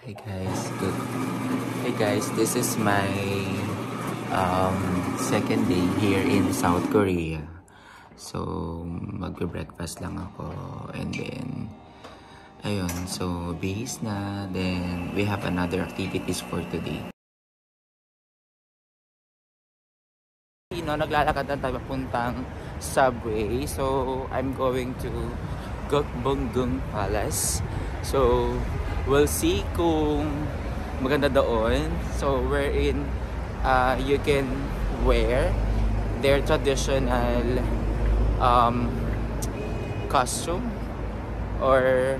Hey guys, good. Hey guys, this is my second day here in South Korea. So magbe-breakfast lang ako and then ayun, so bihis na, then we have another activities for today. Naglalakad na tayo papuntang subway. So I'm going to Gyeongbokgung Palace. So we'll see kung maganda doon. So wherein you can wear their traditional costume or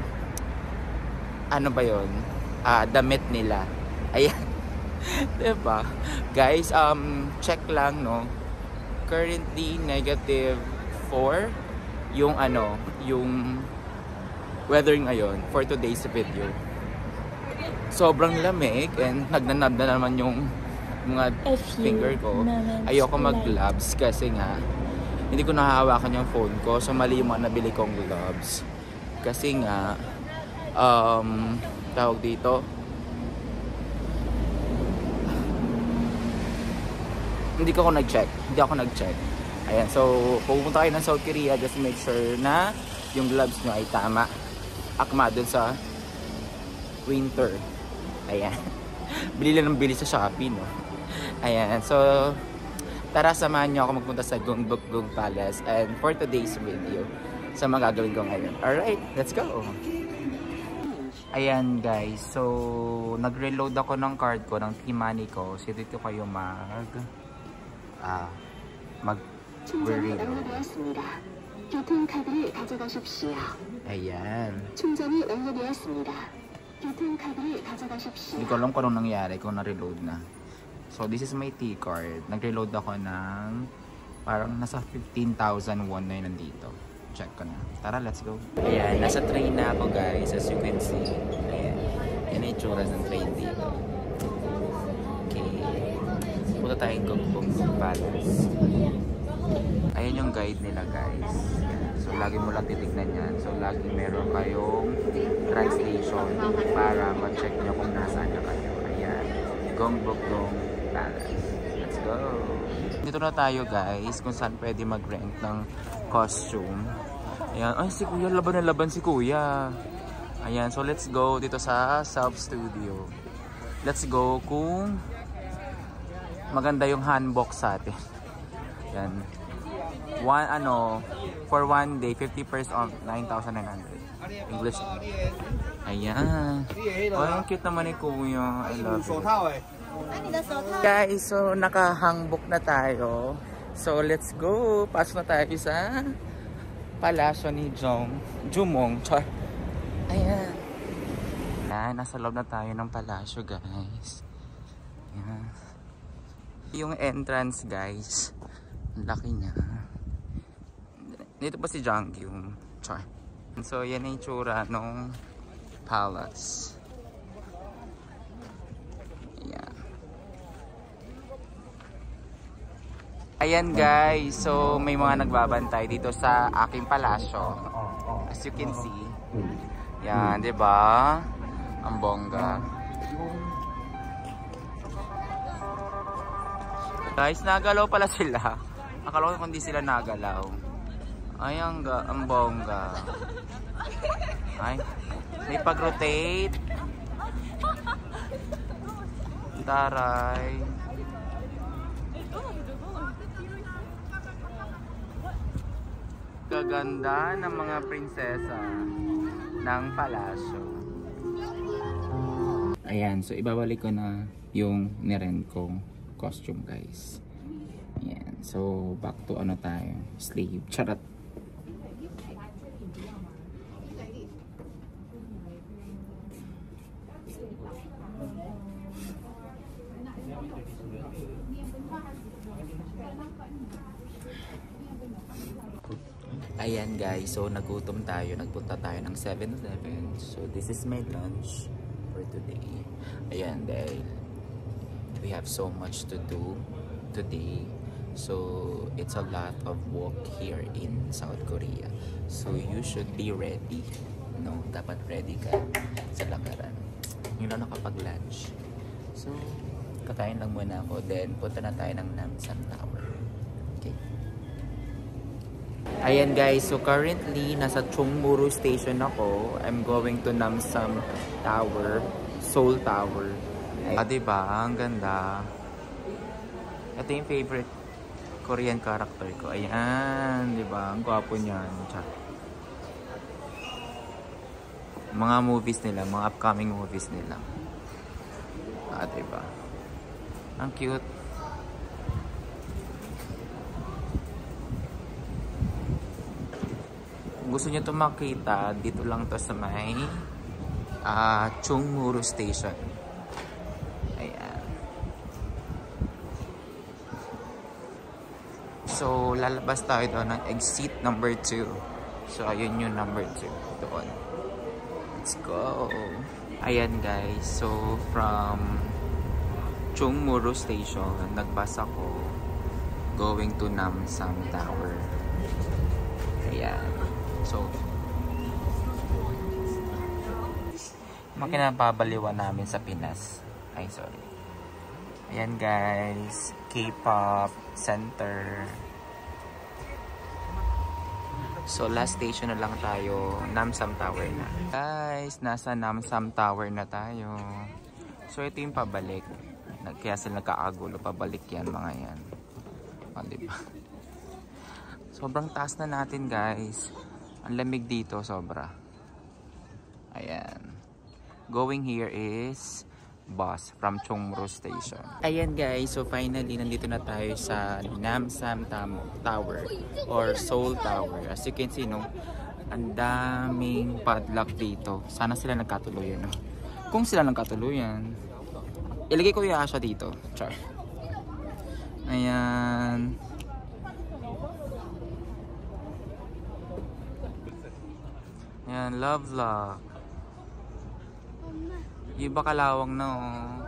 ano ba yun? Damit nila. Ayan. Diba? Guys, check lang, no? Currently, -4 yung yung weather ngayon for today's video. Sobrang lamig and nagnanab na naman yung mga finger ko. Ayoko mag-gloves kasi nga hindi ko nahahawakan yung phone ko. So mali yung mga nabili kong gloves. Kasi nga tawag dito, hindi ako nag-check. Ayan, so pupunta kayo ng South Korea, just make sure na yung gloves nyo ay tama. Akma dun sa winter. Ayan. Bili lang ng bili sa Shopee, no? Ayan, so tara, samahan nyo ako magpunta sa Gyeongbokgung Palace and for today's video sa mga gagawin ko ngayon. Alright, let's go! Ayan guys, so nag-reload ako ng card ko, ng T-Money ko. So dito kayo mag-reload. Ayan. Hindi ko alam kung anong nangyari kung na-reload na. So this is my T-card. Nag-reload ako ng parang nasa 15,000 won na yun nandito. Check ko na. Tara, let's go. Ayan, nasa train na ako guys, as you can see. Ayan. Yan ang itsura ng train dito. Okay. Punta tayong Gyeongbokgung Palace. Ayan yung guide nila guys. So lagi mo lang titignan yan. So lagi meron kayong translation para ma-check nyo kung nasaan na kayo. Ayan. Gyeongbokgung Palace. Let's go! Dito na tayo guys kung saan pwede mag-rent ng costume. Ayan. Ay, si Kuya. Laban na laban si Kuya. Ayan. So let's go dito sa Self Studio. Let's go kung maganda yung hanbok sa atin. Ayan. For one day, 50% off, 9,900. English. Ayan. Oh, ang cute naman ni Kuya. I love it. Guys, so nakahangbok na tayo. So let's go. Pasok na tayo sa palasyo ni Jumong. Ayan. Ayan, nasa loob na tayo ng palasyo guys. Ayan. Yung entrance guys, ang laki niya. Dito pa si Jonghyun. So yan ang itsura nung palace. Ayan. Ayan guys, so may mga nagbabantay dito sa aking palasyo. As you can see. Yan, 'di ba? Ang bongga. Guys, nagalaw pala sila. Akala ko hindi sila nagalaw. Ay, ang bongga. Ay, may pag-rotate. Taray. Kaganda ng mga prinsesa ng palasyo. Ayan, so ibabalik ko na yung nirent kong costume guys. Ayan, so back to tayo, slave. Charot. Ayan guys, so nagutom tayo. Nagpunta tayo ng 7-Eleven. So this is my lunch for today. Ayan, dahil we have so much to do today. So it's a lot of work here in South Korea. So you should be ready. No, dapat ready ka sa lakaran. Hindi na nakapag-lunch. So, kakain lang muna ako. Then, punta na tayo ng Namsan Tower. Okay. Ayan guys, so currently, nasa Chungmuru Station ako. I'm going to Namsan Tower, Seoul Tower. Diba? Ang ganda. Ito yung favorite Korean character ko. Ayan, diba? Ang gwapo niyan. Mga movies nila, mga upcoming movies nila. Diba? Ang cute. Kung gusto niyo ito makita, dito lang to sa may Chungmuru Station. Ayan. So, lalabas tayo doon ng exit number 2. So, ayun yung number 2. Doon. Let's go! Ayan guys. So, from Chungmuru Station, nagbus ako going to Namsan Tower. Ayan. So, makinapabaliwan namin sa Pinas. Ay, sorry. Ayan guys, K-pop center. So, last station na lang tayo, Namsan Tower na. Guys, nasa Namsan Tower na tayo. So, ito yung pabalik. Kaya sila nagkakagulo, pabalik yan mga yan. Diba? Sobrang taas na natin guys. Ang lamig dito, sobra. Ayan. Going here is bus from Chungmuru Station. Ayan guys, so finally, nandito na tayo sa Namsan Tower or Seoul Tower. As you can see, no, ang daming padlock dito. Sana sila nagkatuluyan, no? Kung sila nagkatuluyan, ilagay ko yung asya dito. Char. Ayan. Ayan, love lock. Yung iba kalawang na, oh.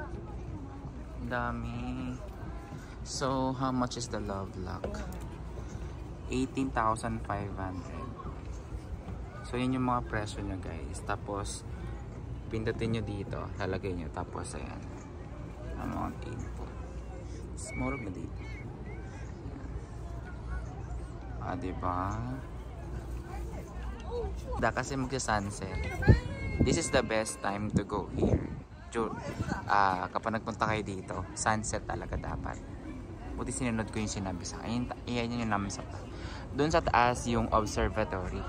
Dami. So, how much is the love lock? 18,500. So, yun yung mga presyo nyo guys. Tapos, pindutin nyo dito. Lalagay nyo. Tapos, ayan. Amount input. Small na dito. Diba? Kasi magsa-sunset. This is the best time to go here. Kapag nagpunta kayo dito, sunset talaga dapat. Buti sinunod ko yung sinabi sa akin. Ayan yung naman sa doon sa taas yung observatory.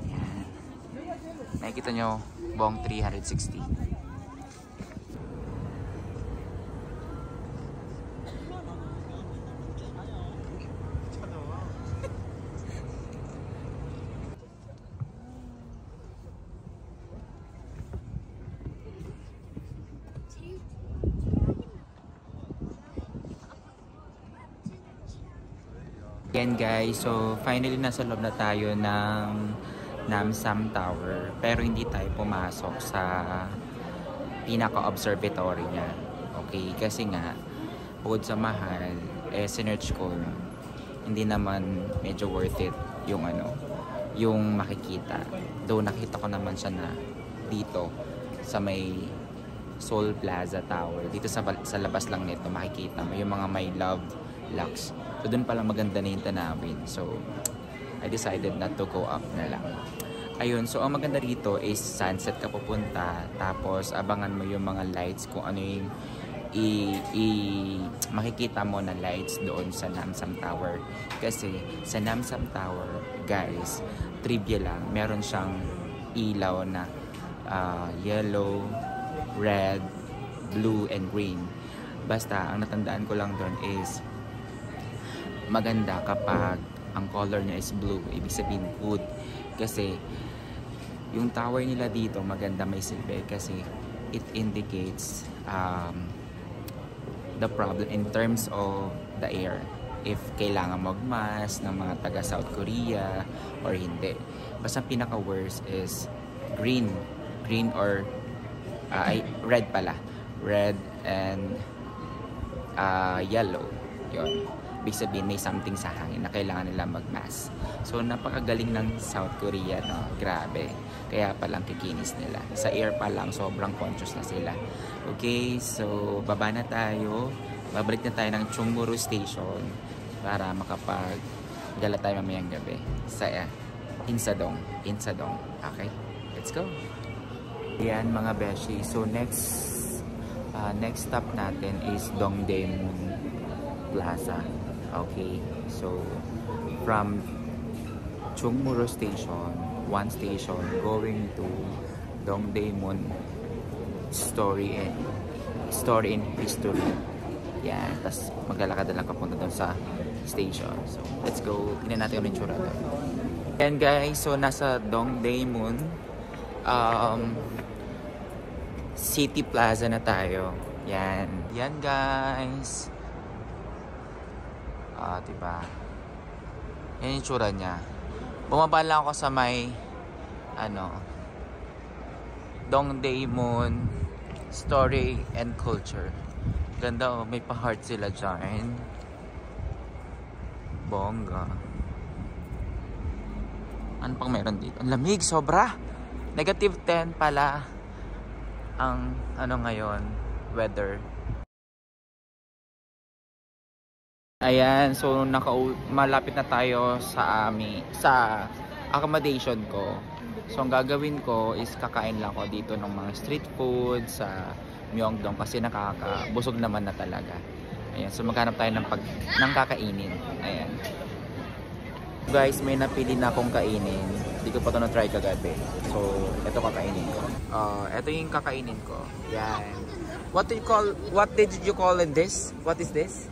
Ayan. Nakikita nyo buong 360. Yan guys, so finally nasa loob na tayo ng Namsan Tower, pero hindi tayo pumasok sa pinaka-observatory niya. Okay, kasi nga bukod sa mahal, sinearch ko, hindi naman medyo worth it yung yung makikita. Though nakita ko naman siya na dito sa may Seoul Plaza Tower, dito sa labas lang nito makikita mo yung mga may love locks. So, dun palang maganda na yung tanawin. So, I decided not to go up na lang. Ayun, so ang maganda rito is sunset ka pupunta. Tapos, abangan mo yung mga lights kung ano yung makikita mo na lights doon sa Namsan Tower. Kasi, sa Namsan Tower, guys, trivia lang, meron siyang ilaw na yellow, red, blue, and green. Basta, ang natandaan ko lang doon is maganda kapag ang color niya is blue, ibig sabihin good. Kasi yung tower nila dito maganda, may silbi kasi it indicates the problem in terms of the air, if kailangan magmask ng mga taga South Korea or hindi. Basta pinaka worst is green or red pala, red and yellow, yon. Ibig sabihin, may something sa hangin na kailangan nila mag-mask. So, napakagaling ng South Korea, no? Grabe. Kaya palang kikinis nila. Sa air pa lang, sobrang conscious na sila. Okay, so, baba na tayo. Babalik na tayo ng Chungmuru Station para makapag-gala tayo mamayang gabi sa Insadong. Okay, let's go. Ayan mga beshi. So, next stop natin is Dongdaemun Plaza. Okay, so from Chungmuru Station, one station going to Dongdaemun Story and History. Yan, tapos maglalakad na lang papunta doon sa station. So, let's go. Tingnan natin yung itsura doon. Yan guys, so nasa Dongdaemun City Plaza na tayo. Yan. Yan guys. Diba? Yan yung tsura niya. Bumaba lang ako sa may Dongdaemun Story and Culture. Ganda oh, may pa-heart sila dyan. Bongga. Ano pang meron dito? Ang lamig, sobra! -10 pala ang ngayon, weather. Ayan, so malapit na tayo sa accommodation ko. So ang gagawin ko is kakain lang ako dito ng mga street food sa Myeongdong kasi nakakabusog naman na talaga. Ayan, so maghanap tayo ng kakainin. Ayan. Guys, may napili na akong kainin. Hindi ko pa ito na-try kagabi. So, ito kakainin ko. Ito yung kakainin ko. Yan. What did you call in this? What is this?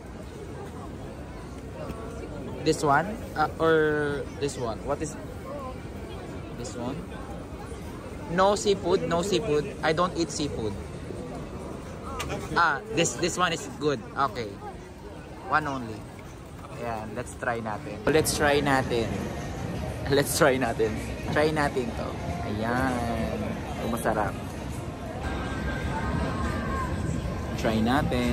This one? Or this one? What is this one? No seafood? No seafood. I don't eat seafood. This one is good. Okay. One only. Ayan, let's try natin. Try natin to. Ayan. Masarap. Try natin.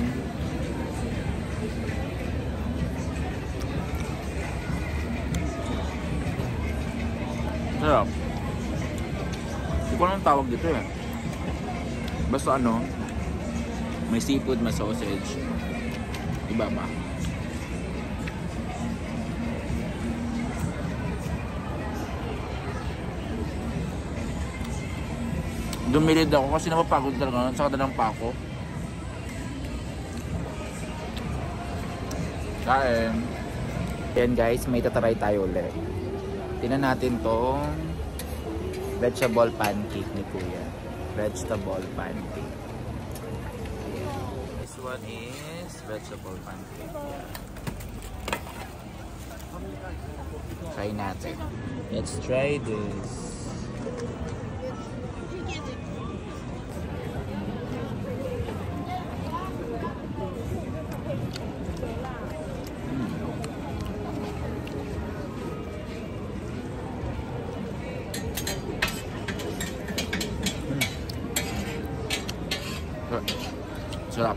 Sarap. Hindi ko anong tawag dito eh. Basta may seafood, may sausage. Iba ba? Dumilid ako kasi napapagod talaga sa kadalang pa ako. Kain. Ayan guys, may tataray tayo ulit. Tingnan natin tong vegetable pancake ni Kuya. Vegetable pancake. This one is vegetable pancake. Try natin. Let's try this. Sarap.